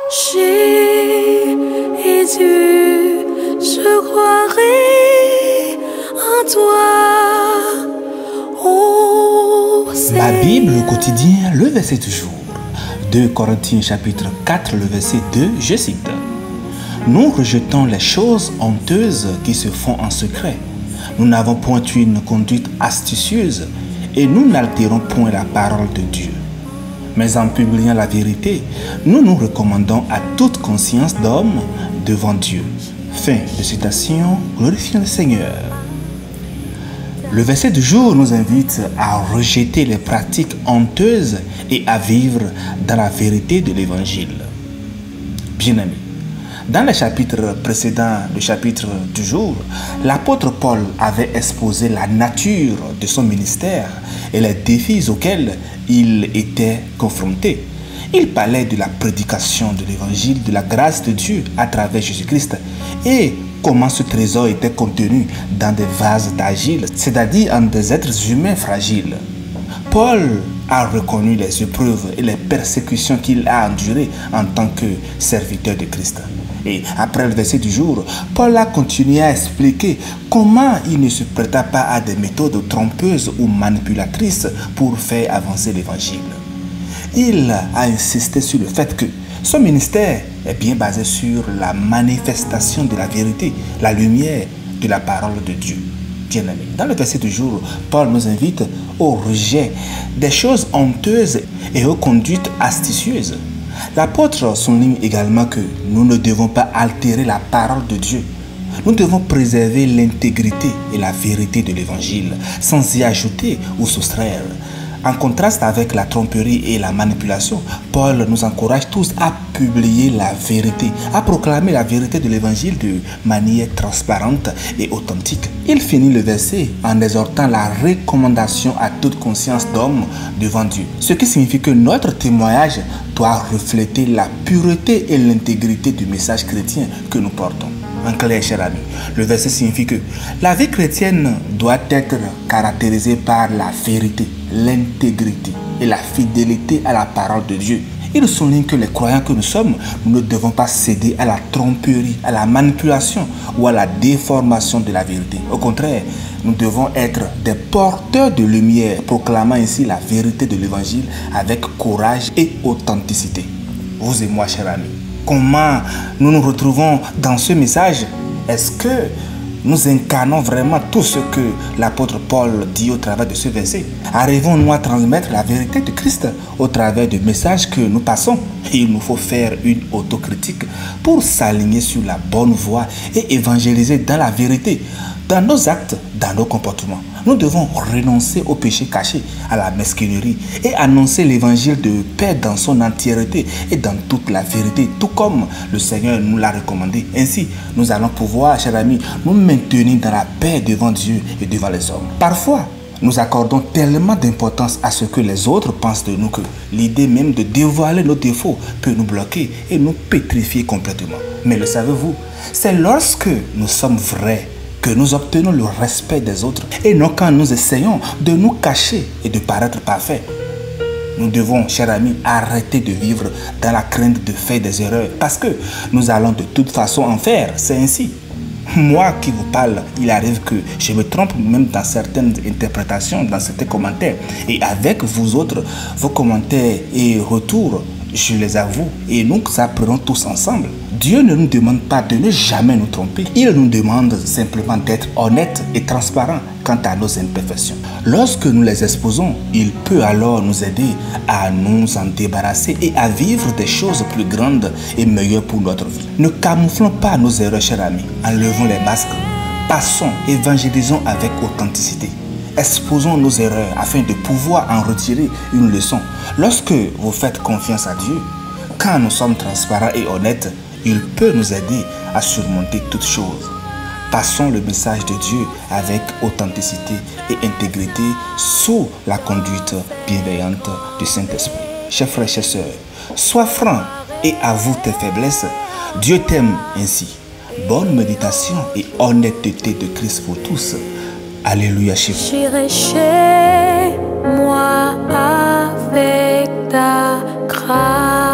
Jésus, je croirai en toi. Oh, La Bible au quotidien, le verset du jour. 2 Corinthiens chapitre 4, le verset 2, je cite. Nous rejetons les choses honteuses qui se font en secret. Nous n'avons point une conduite astucieuse et nous n'altérons point la parole de Dieu. Mais en publiant la vérité, nous nous recommandons à toute conscience d'homme devant Dieu. Fin de citation, glorifions le Seigneur. Le verset du jour nous invite à rejeter les pratiques honteuses et à vivre dans la vérité de l'Évangile. Bien-aimés, dans le chapitre précédent, le chapitre du jour, l'apôtre Paul avait exposé la nature de son ministère et les défis auxquels il était confronté. Il parlait de la prédication de l'évangile, de la grâce de Dieu à travers Jésus-Christ et comment ce trésor était contenu dans des vases d'argile, c'est-à-dire en des êtres humains fragiles. Paul a reconnu les épreuves et les persécutions qu'il a endurées en tant que serviteur de Christ. Et après le verset du jour, Paul a continué à expliquer comment il ne se prêta pas à des méthodes trompeuses ou manipulatrices pour faire avancer l'évangile. Il a insisté sur le fait que son ministère est bien basé sur la manifestation de la vérité, la lumière de la parole de Dieu. Bien-aimés, dans le verset du jour, Paul nous invite au rejet des choses honteuses et aux conduites astucieuses. L'apôtre souligne également que nous ne devons pas altérer la parole de Dieu. Nous devons préserver l'intégrité et la vérité de l'évangile sans y ajouter ou soustraire. En contraste avec la tromperie et la manipulation, Paul nous encourage tous à publier la vérité, à proclamer la vérité de l'évangile de manière transparente et authentique. Il finit le verset en exhortant la recommandation à toute conscience d'homme devant Dieu. Ce qui signifie que notre témoignage doit refléter la pureté et l'intégrité du message chrétien que nous portons. En clair, cher ami, le verset signifie que la vie chrétienne doit être caractérisée par la vérité, l'intégrité et la fidélité à la parole de Dieu. Il souligne que les croyants que nous sommes, nous ne devons pas céder à la tromperie, à la manipulation ou à la déformation de la vérité. Au contraire, nous devons être des porteurs de lumière, proclamant ainsi la vérité de l'évangile avec courage et authenticité. Vous et moi, chers amis, comment nous nous retrouvons dans ce message? Est-ce que nous incarnons vraiment tout ce que l'apôtre Paul dit au travers de ce verset? Arrivons-nous à transmettre la vérité de Christ au travers du message que nous passons? Il nous faut faire une autocritique pour s'aligner sur la bonne voie et évangéliser dans la vérité, dans nos actes, dans nos comportements. Nous devons renoncer au péché caché, à la mesquinerie et annoncer l'évangile de paix dans son entièreté et dans toute la vérité, tout comme le Seigneur nous l'a recommandé. Ainsi, nous allons pouvoir, chers amis, nous maintenir dans la paix devant Dieu et devant les hommes. Parfois, nous accordons tellement d'importance à ce que les autres pensent de nous que l'idée même de dévoiler nos défauts peut nous bloquer et nous pétrifier complètement. Mais le savez-vous, c'est lorsque nous sommes vrais que nous obtenons le respect des autres et non quand nous essayons de nous cacher et de paraître parfaits. Nous devons, chers amis, arrêter de vivre dans la crainte de faire des erreurs parce que nous allons de toute façon en faire, c'est ainsi. Moi qui vous parle, il arrive que je me trompe même dans certaines interprétations, dans certains commentaires. Et avec vous autres, vos commentaires et retours, je les avoue et nous apprenons tous ensemble. Dieu ne nous demande pas de ne jamais nous tromper. Il nous demande simplement d'être honnêtes et transparents quant à nos imperfections. Lorsque nous les exposons, il peut alors nous aider à nous en débarrasser et à vivre des choses plus grandes et meilleures pour notre vie. Ne camouflons pas nos erreurs, chers amis. Enlevons les masques. Passons, évangélisons avec authenticité. Exposons nos erreurs afin de pouvoir en retirer une leçon. Lorsque vous faites confiance à Dieu, quand nous sommes transparents et honnêtes, il peut nous aider à surmonter toutes choses. Passons le message de Dieu avec authenticité et intégrité sous la conduite bienveillante du Saint-Esprit. Chers frères et chers sœurs, sois franc et avoue tes faiblesses. Dieu t'aime ainsi. Bonne méditation et honnêteté de Christ pour tous. Alléluia chez vous. J'irai chez moi avec ta grâce.